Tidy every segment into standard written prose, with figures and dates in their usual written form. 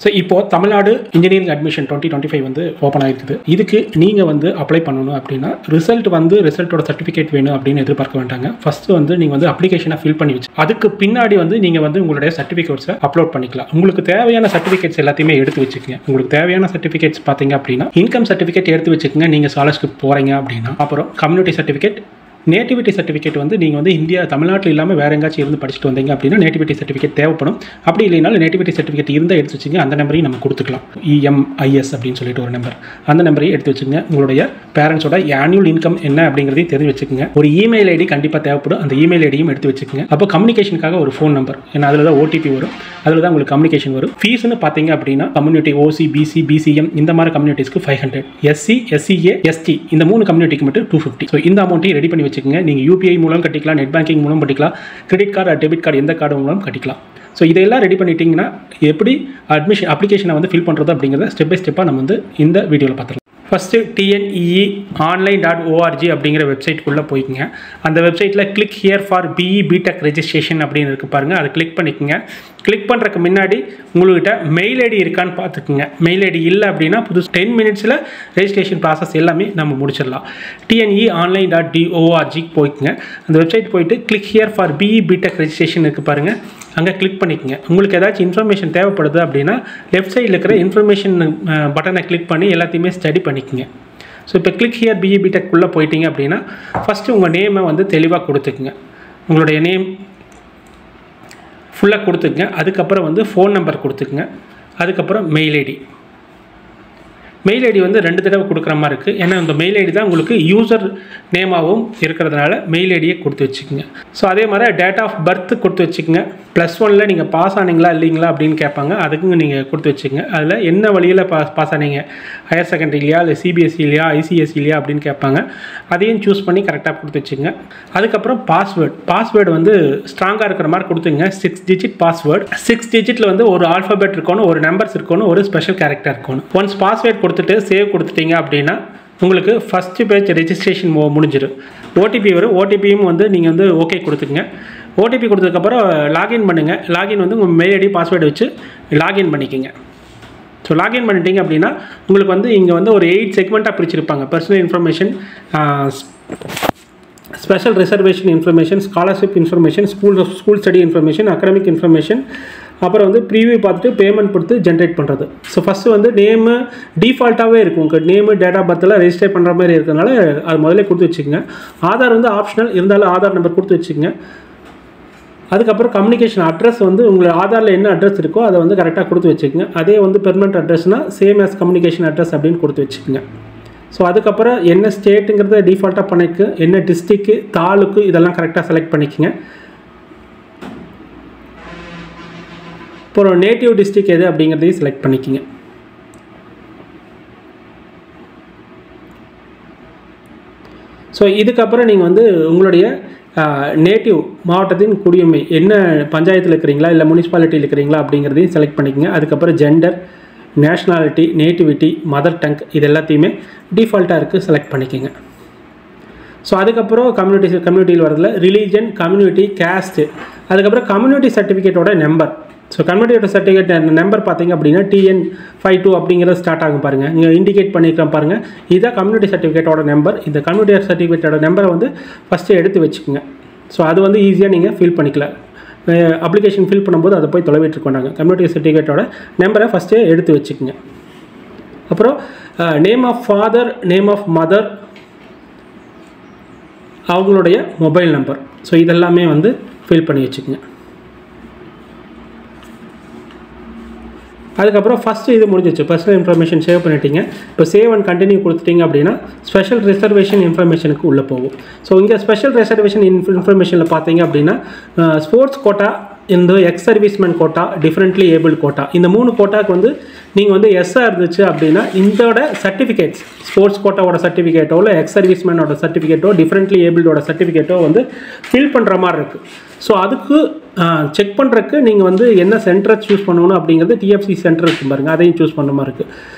So இப்போ Tamil Nadu engineering admission 2025 வந்து open ஆகிருக்குது. இதுக்கு நீங்கள் வந்து அப்ளை பண்ணணும் அப்படின்னா ரிசல்ட்டோட சர்டிஃபிகேட் வேணும் அப்படின்னு எதிர்பார்க்க வேண்டாங்க. ஃபர்ஸ்ட் வந்து நீங்கள் வந்து அப்ளிகேஷனை ஃபில் பண்ணி வச்சு அதுக்கு பின்னாடி வந்து நீங்கள் வந்து உங்களுடைய சர்டிஃபிகேட்ஸை அப்லோட் பண்ணிக்கலாம். உங்களுக்கு தேவையான சர்டிஃபிகேட்ஸ் எல்லாத்தையுமே எடுத்து வச்சுக்கோங்க. உங்களுக்கு தேவையான சர்டிஃபிகேட்ஸ் பார்த்தீங்க அப்படின்னா இன்கம் சர்டிஃபிகேட் எடுத்து வச்சுக்கோங்க. நீங்கள் ஸ்காலர்ஷிப் போகிறீங்க அப்படின்னா அப்புறம் கம்யூனிட்டி சர்டிஃபிகேட், நேட்டிவிட்டி சர்டிஃபிகேட் வந்து நீங்கள் வந்து தமிழ்நாட்டில் இல்லாமல் வேறு எங்காச்சும் இருந்து படிச்சுட்டு வந்தீங்க அப்படின்னா நேட்டிவிட்டி சர்டிஃபிகேட் தேவைப்படும். அப்படி இல்லைனாலும் நேட்டிவிட்டி சர்டிஃபிகேட் இருந்தால் எடுத்து வச்சுங்க. அந்த நம்பரையும் நம்ம கொடுத்துக்கலாம். EMIS அப்படின்னு சொல்லிட்டு ஒரு நம்பர், அந்த நம்பரையும் எடுத்து வச்சுங்க. உங்களுடைய பேரண்ட்ஸோட ஆனுவல் இன்கம் என்ன அப்படிங்கிறதையும் தெரிஞ்சு வச்சுக்கோங்க. ஒரு இமெயில் ஐடி கண்டிப்பாக தேவைப்படும். அந்த இமெயில் ஐடியும் எடுத்து வச்சுக்கோங்க. அப்போ கம்யூனிகேஷனுக்காக ஒரு ஃபோன் நம்பர், ஏன்னா அதில் தான் OTP வரும், அதில் தான் உங்களுக்கு கம்யூனிகேஷன் வரும். ஃபீஸ்னு பார்த்தீங்க அப்படின்னா கம்யூனிட்டி OC, BC, BCM இந்த மாதிரி கம்யூனிட்டிஸ்க்கு 500, SC, SCA, ST இந்த 3 கம்யூனிட்டிக்கு மட்டும் 250. ஸோ இந்த அமௌண்ட்டையும் ரெடி பண்ணி வச்சுக்கோங்க. நீங்கள் UPI மூலம் கட்டிக்கலாம், நெட் பேங்கிங் மூலம் கட்டிக்கலாம், கிரெடிட் கார்டு, டெபிட் கார்டு எந்த கார்டு மூலம் கட்டிக்கலாம். ஸோ இதெல்லாம் ரெடி பண்ணிட்டீங்கன்னா எப்படி அப்ளிகேஷனை வந்து ஃபில் பண்ணுறது அப்படிங்கிறத ஸ்டெப் பை ஸ்டெப்பாக நம்ம வந்து இந்த வீடியோவில் பார்த்துக்கலாம். ஃபஸ்ட்டு TNEE.online.org அப்படிங்கிற வெப்சைட்டுக்குள்ளே போய்க்குங்க. அந்த வெப்சைட்டில் click here for BE BTech registration அப்படின்னு இருக்குது பாருங்கள், அதை கிளிக் பண்ணிக்கோங்க. கிளிக் பண்ணுறதுக்கு முன்னாடி உங்கள்கிட்ட மெயில் ஐடி இருக்கான்னு பார்த்துக்குங்க. மெயில் ஐடி இல்லை அப்படின்னா 10 மினிட்ஸில் ரெஜிஸ்ட்ரேஷன் ப்ராசஸ் எல்லாமே நம்ம முடிச்சிடலாம். TNEE.online.org போய்க்குங்க. அந்த வெப்சைட் போயிட்டு click here for BE BTech registration இருக்குது பாருங்கள், அங்கே கிளிக் பண்ணிக்கோங்க. உங்களுக்கு ஏதாச்சும் இன்ஃபர்மேஷன் தேவைப்படுது அப்படின்னா லெஃப்ட் சைடில் இருக்கிற இன்ஃபர்மேஷன் பட்டனை கிளிக் பண்ணி எல்லாத்தையுமே ஸ்டடி பண்ணிக்கோங்க. ஸோ இப்போ கிளிக் ஹியர் BE BTech குள்ளே போயிட்டீங்க அப்படின்னா ஃபஸ்ட்டு உங்கள் நேமை வந்து தெளிவாக கொடுத்துக்குங்க. உங்களுடைய நேம் ஃபுல்லாக கொடுத்துக்குங்க. அதுக்கப்புறம் வந்து ஃபோன் நம்பர் கொடுத்துக்குங்க. அதுக்கப்புறம் மெயில் ஐடி. மெயில் ஐடி வந்து 2 தடவை கொடுக்குற மாதிரி இருக்குது. ஏன்னா இந்த மெயில் ஐடி தான் உங்களுக்கு யூசர் நேமாகவும் இருக்கிறதுனால மெயில் ஐடியை கொடுத்து வச்சுக்கோங்க. ஸோ அதே மாதிரி டேட் ஆஃப் பர்த் கொடுத்து வச்சுக்கோங்க. +1 நீங்கள் பாஸ் ஆனீங்களா இல்லைங்களா அப்படின்னு கேட்பாங்க, அதுக்கும் நீங்கள் கொடுத்து வச்சுக்கோங்க. அதில் என்ன வழியில் பாஸ் ஆனீங்க, ஹையர் செகண்டரிலையா இல்லை CBSE இல்லையா ICSE இல்லையா அப்படின்னு கேட்பாங்க. அதையும் சூஸ் பண்ணி கரெக்டாக கொடுத்து வச்சுக்கோங்க. அதுக்கப்புறம் பாஸ்வேர்டு வந்து ஸ்ட்ராங்காக இருக்கிற மாதிரி கொடுத்துங்க. 6 டிஜிட் பாஸ்வேர்டு. 6 டிஜிட்டில் வந்து ஒரு ஆல்ஃபபெட் இருக்கணும், ஒரு நம்பர்ஸ் இருக்கணும், ஒரு ஸ்பெஷல் கேரக்டர் இருக்கணும். ஒன்ஸ் பாஸ்வேர்டு கொடுத்துட்டு சேவ் கொடுத்துட்டீங்க அப்படின்னா உங்களுக்கு ஃபஸ்ட்டு பேஜ் ரெஜிஸ்ட்ரேஷன் முடிஞ்சிடும். OTP வரும். OTPயும் வந்து நீங்கள் வந்து ஓகே கொடுத்துக்குங்க. OTP கொடுத்ததுக்கப்புறம் லாகின் பண்ணுங்கள். லாகின் வந்து உங்கள் மெயில் ஐடி பாஸ்வேர்டு வச்சு லாகின் பண்ணிக்கோங்க. ஸோ லாகின் பண்ணிட்டீங்க அப்படின்னா உங்களுக்கு வந்து இங்கே வந்து ஒரு 8 செக்மெண்ட்டாக பிரிச்சிருப்பாங்க. Personal information, special reservation information, scholarship information, school study information, academic information, அப்புறம் வந்து ப்ரீவியூ பார்த்துட்டு பேமெண்ட் கொடுத்து ஜென்ரேட் பண்ணுறது. ஸோ ஃபஸ்ட்டு வந்து நேமு டிஃபால்ட்டாகவே இருக்கும். உங்கள் நேமு டேட் ஆஃப் பர்த்தில் ரெஜிஸ்டர் பண்ணுற மாதிரி இருக்கிறதுனால அது முதல்ல கொடுத்து வச்சுக்கோங்க. ஆதார் வந்து ஆப்ஷனல், இருந்தாலும் ஆதார் நம்பர் கொடுத்து வச்சுக்கோங்க. அதுக்கப்புறம் கம்யூனிகேஷன் அட்ரஸ் வந்து உங்கள் ஆதாரில் என்ன அட்ரஸ் இருக்கோ அதை வந்து கரெக்டாக கொடுத்து வச்சுக்கோங்க. அதே வந்து பெர்மனெண்ட் அட்ரஸ்னால் சேம் ஆஸ் கம்யூனிகேஷன் அட்ரஸ் அப்படின்னு கொடுத்து வச்சுக்கோங்க. ஸோ அதுக்கப்புறம் என்ன ஸ்டேட்டுங்கிறத டிஃபால்ட்டாக பண்ணிக்கு, என்ன டிஸ்ட்ரிக்கு, தாலுக்கு இதெல்லாம் கரெக்டாக செலக்ட் பண்ணிக்கோங்க. அப்புறம் நேட்டிவ் டிஸ்ட்ரிக் எது அப்படிங்கிறதையும் செலக்ட் பண்ணிக்கோங்க. ஸோ இதுக்கப்புறம் நீங்கள் வந்து உங்களுடைய நேட்டிவ் மாவட்டத்தின் குடியுரிமை என்ன பஞ்சாயத்தில் இருக்கிறீங்களா இல்லை முனிசிபாலிட்டியில் இருக்கிறீங்களா அப்படிங்கிறதையும் செலக்ட் பண்ணிக்கோங்க. அதுக்கப்புறம் gender, nationality, nativity, mother tongue இது எல்லாத்தையுமே டிஃபால்ட்டாக இருக்குது செலக்ட் பண்ணிக்கோங்க. ஸோ அதுக்கப்புறம் கம்யூனிட்டியில் வரதில் ரிலீஜன், கம்யூனிட்டி, கேஸ்ட்டு, அதுக்கப்புறம் கம்யூனிட்டி சர்டிஃபிகேட்டோட நம்பர். ஸோ கம்யூனிட்டியோட சர்டிஃபிகேட் நம்பர் பார்த்தீங்க அப்படின்னா TN52 அப்படிங்கிறது ஸ்டார்ட் ஆகும் பாருங்கள், நீங்கள் இண்டிகேட் பண்ணிக்கிறேன் பாருங்கள், இதுதான் கம்யூனிட்டி சர்டிஃபிகேட்டோட நம்பர். இந்த கம்யூனிட்டி சர்டிஃபிகேட்டோட நம்பரை வந்து ஃபஸ்ட்டு எடுத்து வச்சுக்கோங்க. ஸோ அது வந்து ஈஸியாக நீங்கள் ஃபில் பண்ணிக்கலாம். அப்ளிகேஷன் ஃபில் பண்ணும்போது அதை போய் தொலைவிட்டு கொண்டாங்க. கம்யூனிட்டி சர்டிஃபிகேட்டோட நம்பரை ஃபஸ்ட்டு எடுத்து வச்சுக்கோங்க. அப்புறம் name of father, name of mother, அவங்களுடைய மொபைல் நம்பர். ஸோ இதெல்லாமே வந்து ஃபில் பண்ணி வச்சுக்கோங்க. அதுக்கப்புறம் ஃபஸ்ட்டு இது முடிஞ்சிச்சு, பர்சனல் இன்ஃபர்மேஷன் சேவ் பண்ணிட்டீங்க. இப்போ சேவ் அண்ட் கண்டினியூ கொடுத்துட்டீங்க அப்படின்னா ஸ்பெஷல் ரிசர்வேஷன் இன்ஃபர்மேஷனுக்கு உள்ளே போகும். ஸோ இங்கே ஸ்பெஷல் ரிசர்வேஷன் இன்ஃபர்மேஷனில் பார்த்தீங்க அப்படின்னா ஸ்போர்ட்ஸ் கோட்டா, இந்த ex serviceman quota, differently able quota, இந்த 3 கோட்டாக்கு வந்து நீங்கள் வந்து எஸ்ஸாக இருந்துச்சு அப்படின்னா இதோட சர்டிஃபிகேட்ஸ், ஸ்போர்ட்ஸ் கோட்டாவோட சர்டிஃபிகேட்டோ இல்லை எக்ஸ் சர்வீஸ்மேனோட சர்டிஃபிகேட்டோ டிஃப்ரெண்ட்லி ஏபிள்டோட சர்டிஃபிகேட்டோ வந்து ஃபில் பண்ணுற மாதிரி இருக்குது. ஸோ அதுக்கு செக் பண்ணுறதுக்கு நீங்கள் வந்து என்ன சென்டரை சூஸ் பண்ணணும் அப்படிங்கிறது TFC சென்டர் இருக்கும் பாருங்கள், அதையும் சூஸ் பண்ணுற மாதிரி இருக்குது.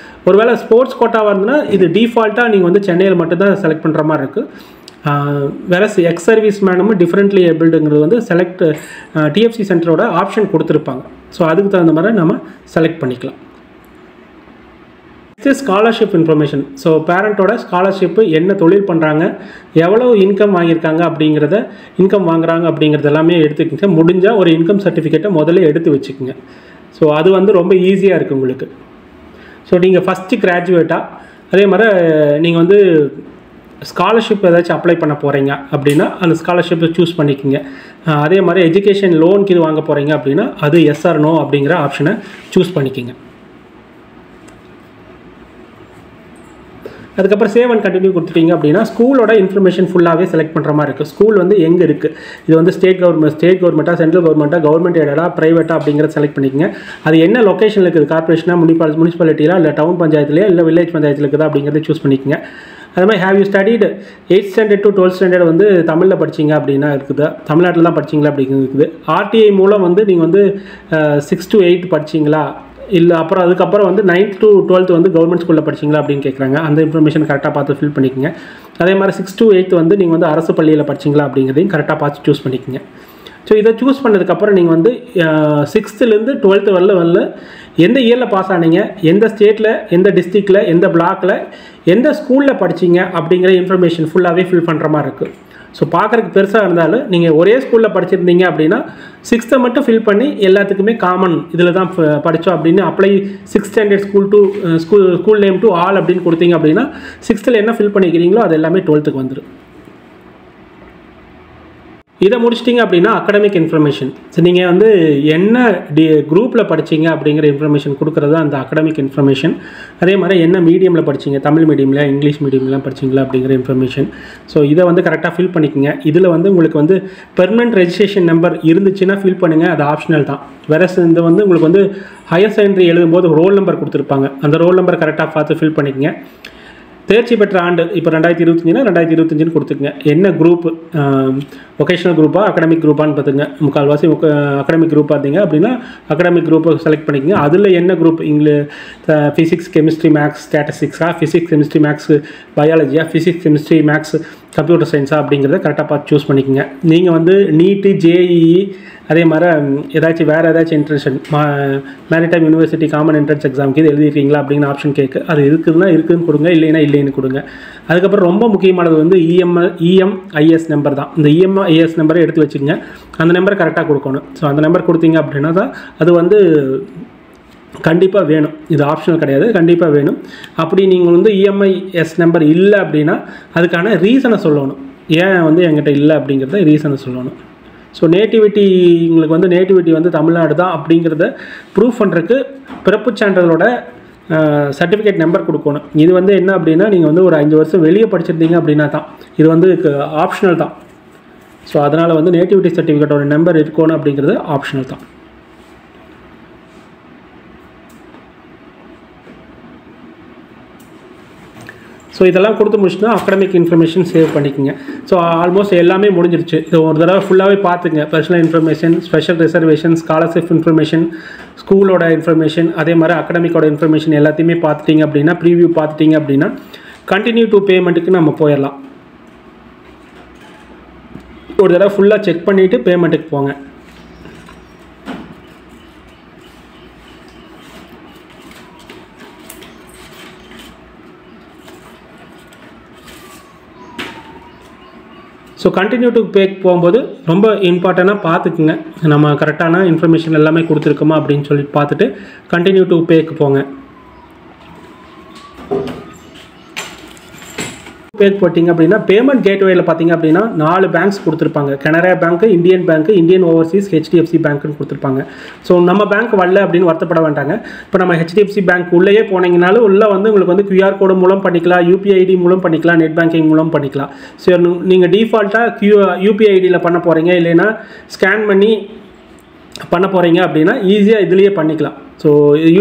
ஒருவேளை ஸ்போர்ட்ஸ் கோட்டாவாக இருந்ததுன்னா இது டிஃபால்ட்டாக நீங்கள் வந்து சென்னையில் மட்டும்தான் செலக்ட் பண்ணுற மாதிரி இருக்குது. வேறு எக்ஸ் சர்வீஸ் மேனும் டிஃப்ரெண்ட்லி ஏபிள்டுங்கிறது வந்து TFC சென்டரோட ஆப்ஷன் கொடுத்துருப்பாங்க. ஸோ அதுக்கு தகுந்த மாதிரி நம்ம செலக்ட் பண்ணிக்கலாம். Scholarship information. ஸோ பேரண்ட்டோட ஸ்காலர்ஷிப்பு என்ன தொழில் பண்ணுறாங்க, எவ்வளோ இன்கம் வாங்கியிருக்காங்க இன்கம் வாங்குறாங்க அப்படிங்கிறது எல்லாமே எடுத்துக்கோங்க. முடிஞ்சால் ஒரு இன்கம் சர்டிஃபிகேட்டை முதல்ல எடுத்து வச்சுக்கோங்க. ஸோ அது வந்து ரொம்ப ஈஸியாக இருக்குது உங்களுக்கு. ஸோ நீங்கள் ஃபஸ்ட்டு கிராஜுவேட்டாக அதே மாதிரி நீங்கள் வந்து ஸ்காலர்ஷிப் ஏதாச்சும் அப்ளை பண்ண போகிறீங்க அப்படின்னா அந்த ஸ்காலர்ஷிப்பை சூஸ் பண்ணிக்கோங்க. அதே மாதிரி எஜுகேஷன் லோனுக்கு இது வாங்க போகிறீங்க அப்படின்னா அது எஸ் ஆர் நோ அப்படிங்கிற ஆப்ஷனை சூஸ் பண்ணிக்கோங்க. அதுக்கப்புறம் சேவ் அண்ட் கண்டினியூ கொடுத்துட்டீங்க அப்படின்னா ஸ்கூலோட இன்ஃபர்மேஷன் ஃபுல்லாகவே செலக்ட் பண்ணுற மாதிரி இருக்குது. ஸ்கூல் வந்து எங்கே இருக்குது, இது வந்து ஸ்டேட் கவர்மெண்ட்டாக சென்ட்ரல் கவர்மெண்ட்டாக கவர்மெண்ட் எடா ப்ரைவேட்டாக அப்படிங்கிறத செலக்ட் பண்ணிக்கங்க. அது என்ன லொக்கேஷனில் இருக்குது, கார்பரேஷனாக முனிசிபாலிட்டியில் இல்லை டவுன் பஞ்சாயத்துலையா இல்லை வில்லேஜ் பஞ்சாயத்தில் இருக்குதா அப்படிங்கிறத சூஸ் பண்ணிக்கங்க. அது மாதிரி have you studied 8th standard to 12th standard வந்து தமிழில் படிச்சிங்க அப்படின்னா இருக்குது, தமிழ்நாட்டில் தான் படிச்சிங்களா அப்படிங்கிறது இருக்குது. ஆர்டிஐ மூலம் வந்து நீங்கள் வந்து 6th to 8th படிச்சிங்களா இல்லை அப்புறம் அதுக்கப்புறம் வந்து 9th to 12th வந்து கவர்மெண்ட் ஸ்கூலில் படிச்சிங்களா அப்படின்னு கேட்குறாங்க. அந்த இன்ஃபர்மேஷன் கரெக்டாக பார்த்து ஃபில் பண்ணிக்கோங்க. அதே மாதிரி 6th to 8th வந்து நீங்கள் வந்து அரசு பள்ளியில் படிச்சிங்களா அப்படிங்கிறதையும் கரெக்டாக பார்த்து சூஸ் பண்ணிக்கோங்க. ஸோ இதை சூஸ் பண்ணதுக்கப்புறம் நீங்கள் வந்து 6th-லேருந்து 12th வரல எந்த இயரில் பாஸ் ஆனீங்க, எந்த ஸ்டேட்டில், எந்த டிஸ்ட்ரிக்டில், எந்த பிளாக்கில், எந்த ஸ்கூலில் படிச்சிங்க அப்படிங்கிற இன்ஃபர்மேஷன் ஃபுல்லாகவே ஃபில் பண்ணுற மாதிரி இருக்குது. ஸோ பார்க்குறதுக்கு பெருசாக இருந்தாலும் நீங்கள் ஒரே ஸ்கூலில் படிச்சிருந்தீங்க அப்படின்னா 6th மட்டும் ஃபில் பண்ணி எல்லாத்துக்குமே காமன் இதில் தான் படித்தோம் அப்படின்னு apply 6th standard school name to all அப்படின்னு கொடுத்தீங்க அப்படின்னா 6th என்ன ஃபில் பண்ணிக்கிறீங்களோ அது எல்லாமே 12th வந்துடும். இதை முடிச்சிட்டிங்க அப்படின்னா அகடமிக் இன்ஃபர்மேஷன். ஸோ நீங்கள் வந்து என்ன குரூப்பில் படிச்சிங்க அப்படிங்கிற இன்ஃபர்மேஷன் கொடுக்குறது அந்த அகடமிக் இன்ஃபர்மேஷன். அதே மாதிரி என்ன மீடியமில் படிச்சிங்க, தமிழ் மீடியமில், இங்கிலீஷ் மீடியம்லாம் படிச்சிங்களா அப்படிங்கிற இன்ஃபர்மேஷன். ஸோ இதை வந்து கரெக்டாக ஃபில் பண்ணிக்கோங்க. இதில் வந்து உங்களுக்கு வந்து பெர்மனன்ட் ரெஜிஸ்ட்ரேஷன் நம்பர் இருந்துச்சுன்னா ஃபில் பண்ணுங்கள், அது ஆப்ஷனல் தான். வேற இந்த வந்து உங்களுக்கு வந்து ஹையர் செகண்டரி எழுதும்போது ரோல் நம்பர் கொடுத்துருப்பாங்க, அந்த ரோல் நம்பர் கரெக்டாக பார்த்து ஃபில் பண்ணிக்கங்க. தேர்ச்சி பெற்ற ஆண்டு இப்போ 2025னா 2025ன்னு கொடுத்துக்குங்க. என்ன குரூப், வொகேஷனல் குரூப்பா அகடமிக் குரூப்பான்னு பார்த்துங்க. முக்கால்வாசி அகடமிக் குரூப் பார்த்தீங்க அப்படின்னா அகடமிக் குரூப்பை செலக்ட் பண்ணிக்கங்க. அதில் என்ன குரூப், ஃபிசிக்ஸ் கெமிஸ்ட்ரி மேக்ஸ் ஸ்டாட்டிஸ்டிக்ஸா, ஃபிசிக்ஸ் கெமிஸ்ட்ரி மேக்ஸ் பயாலஜியா, ஃபிசிக்ஸ் கெமிஸ்ட்ரி மேக்ஸ் கம்ப்யூட்டர் சயின்ஸா அப்படிங்கிறத கரெக்டாக பார்த்து சூஸ் பண்ணிக்கோங்க. நீங்கள் வந்து நீட்டு, ஜேஇஇ அதே மாதிரி ஏதாச்சும் வேறு ஏதாச்சும் entrance maritime university common entrance எக்ஸாமுக்கு இது எழுதிருக்கீங்களா அப்படிங்கிற ஆப்ஷன் கேட்கு. அது இருக்குதுன்னா இருக்குதுன்னு கொடுங்க, இல்லைன்னா இல்லைன்னு கொடுங்க. அதுக்கப்புறம் ரொம்ப முக்கியமானது வந்து இஎம்ஐஎஸ் நம்பர் தான். இந்த இஎம்ஐஎஸ் நம்பரை எடுத்து வச்சுக்கோங்க, அந்த நம்பரை கரெக்டாக கொடுக்கணும். ஸோ அந்த நம்பர் கொடுத்தீங்க அப்படின்னா தான் அது வந்து கண்டிப்பாக வேணும், இது ஆப்ஷனல் கிடையாது, கண்டிப்பாக வேணும். அப்படி நீங்கள் வந்து இஎம்ஐஎஸ் நம்பர் இல்லை அப்படின்னா அதுக்கான ரீசனை சொல்லணும், ஏன் வந்து என்கிட்ட இல்லை அப்படிங்கிறத ரீசனை சொல்லணும். ஸோ நேட்டிவிட்டி, உங்களுக்கு வந்து நேட்டிவிட்டி வந்து தமிழ்நாடு தான் அப்படிங்கிறத ப்ரூஃப் பண்ணுறதுக்கு பிறப்புச் சான்றிதழோட சர்டிஃபிகேட் நம்பர் கொடுக்கணும். இது வந்து என்ன அப்படின்னா நீங்கள் வந்து ஒரு 5 வருஷம் வெளியே படிச்சிருந்தீங்க அப்படின்னா தான் இது வந்து ஆப்ஷனல் தான். ஸோ அதனால் வந்து நேட்டிவிட்டி சர்டிஃபிகேட்டோட நம்பர் இருக்கணும் அப்படிங்கிறது ஆப்ஷனல் தான். ஸோ இதெல்லாம் கொடுத்து முடிச்சுன்னா அகடமிக் இன்ஃபர்மேஷன் சேவ் பண்ணிக்கோங்க. ஸோ ஆல்மோஸ்ட் எல்லாமே முடிஞ்சிருச்சு. இது ஒரு தடவை ஃபுல்லாகவே பார்த்துங்க. Personal information, special reservation, scholarship information, ஸ்கூலோட இன்ஃபர்மேஷன், அதே மாதிரி அகடமிக்கோட இன்ஃபர்மேஷன் எல்லாத்தையுமே பார்த்துட்டிங்க அப்படின்னா, ப்ரீவியூ பார்த்துட்டிங்க அப்படின்னா கண்டினியூ டு பேமெண்ட்டுக்கு நம்ம போயிடலாம். ஒரு தடவை ஃபுல்லாக செக் பண்ணிவிட்டு பேமெண்ட்டுக்கு போங்க. ஸோ கண்டினியூ டு பேக் போகும்போது ரொம்ப இம்பார்ட்டண்ட்டாக பார்த்துக்குங்க, நம்ம கரெக்டான இன்ஃபர்மேஷன் எல்லாமே கொடுத்துருக்கோமா அப்படின்னு சொல்லி பார்த்துட்டு கண்டினியூ டு பேக்கு போங்க. பேக் போட்டிங்க அப்படின்னா பேமெண்ட் கேட்வேயில் பார்த்தீங்க அப்படின்னா 4 பேங்க்ஸ் கொடுத்துருப்பாங்க. Canara bank, Indian bank, Indian overseas, HDFC பேங்க்னு கொடுத்துருப்பாங்க. ஸோ நம்ம பேங்க் வரல அப்படின்னு வருத்தப்பட வேண்டாங்க. இப்போ நம்ம ஹெச்டிஎஃப்சி பேங்க் உள்ளேயே போனீங்கனாலும் உள்ளே வந்து உங்களுக்கு வந்து QR கோடு மூலம் பண்ணிக்கலாம், UPI-ID மூலம் பண்ணிக்கலாம், நெட் பேங்கிங் மூலம் பண்ணிக்கலாம். ஸோ நீங்கள் டிஃபால்ட்டாக UPI-IDயில் பண்ண போகிறீங்க, இல்லைன்னா ஸ்கேன் பண்ணி பண்ண போகிறீங்க அப்படின்னா ஈஸியாக இதுலேயே பண்ணிக்கலாம். ஸோ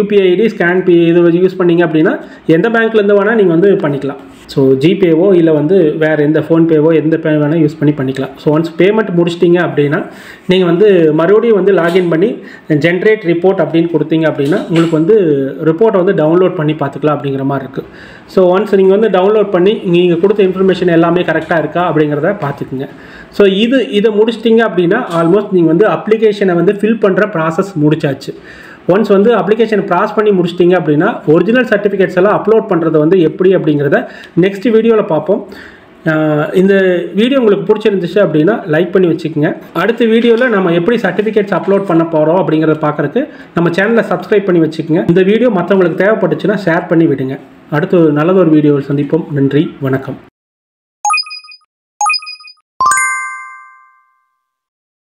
UPI-ID ஸ்கேன் இது யூஸ் பண்ணிங்க அப்படின்னா எந்த பேங்க்லேருந்து வேணால் நீங்கள் வந்து பண்ணிக்கலாம். ஸோ ஜிபேவோ இல்லை வந்து வேறு எந்த ஃபோன்பேவோ எந்த பே வேணால் யூஸ் பண்ணி பண்ணிக்கலாம். ஸோ ஒன்ஸ் பேமெண்ட் முடிச்சிட்டிங்க அப்படின்னா நீங்கள் வந்து மறுபடியும் வந்து லாகின் பண்ணி ஜென்ரேட் ரிப்போர்ட் அப்படின்னு கொடுத்தீங்க அப்படின்னா உங்களுக்கு வந்து ரிப்போர்ட்டை வந்து டவுன்லோட் பண்ணி பார்த்துக்கலாம் அப்படிங்கிற மாதிரி இருக்குது. ஸோ ஒன்ஸ் நீங்கள் வந்து டவுன்லோட் பண்ணி நீங்கள் கொடுத்த இன்ஃபர்மேஷன் எல்லாமே கரெக்டாக இருக்கா அப்படிங்கிறத பார்த்துக்குங்க. ஸோ இதை முடிச்சிட்டிங்க அப்படின்னா ஆல்மோஸ்ட் நீங்கள் வந்து அப்ளிகேஷனை வந்து ஃபில் பண்ணுற ப்ராசஸ் முடிச்சாச்சு. ஒன்ஸ் வந்து அப்ளிகேஷன் ப்ராஸ் பண்ணி முடிச்சிட்டிங்க அப்படின்னா ஒரிஜினல் சர்டிஃபிகேட்ஸ் எல்லாம் அப்லோட் பண்ணுறது வந்து எப்படி அப்படிங்கிறத நெக்ஸ்ட் வீடியோவில் பார்ப்போம். இந்த வீடியோ உங்களுக்கு பிடிச்சிருந்துச்சு அப்படின்னா லைக் பண்ணி வச்சுக்கோங்க. அடுத்த வீடியோவில் நம்ம எப்படி சர்டிஃபிகேட்ஸ் அப்லோட் பண்ண போகிறோம் அப்படிங்கிறத பார்க்குறதுக்கு நம்ம சேனலை சப்ஸ்கிரைப் பண்ணி வச்சுக்கோங்க. இந்த வீடியோ மற்றவங்களுக்கு தேவைப்பட்டுச்சுன்னா ஷேர் பண்ணி விடுங்க. அடுத்து நல்லதொரு வீடியோவில் சந்திப்போம். நன்றி, வணக்கம்.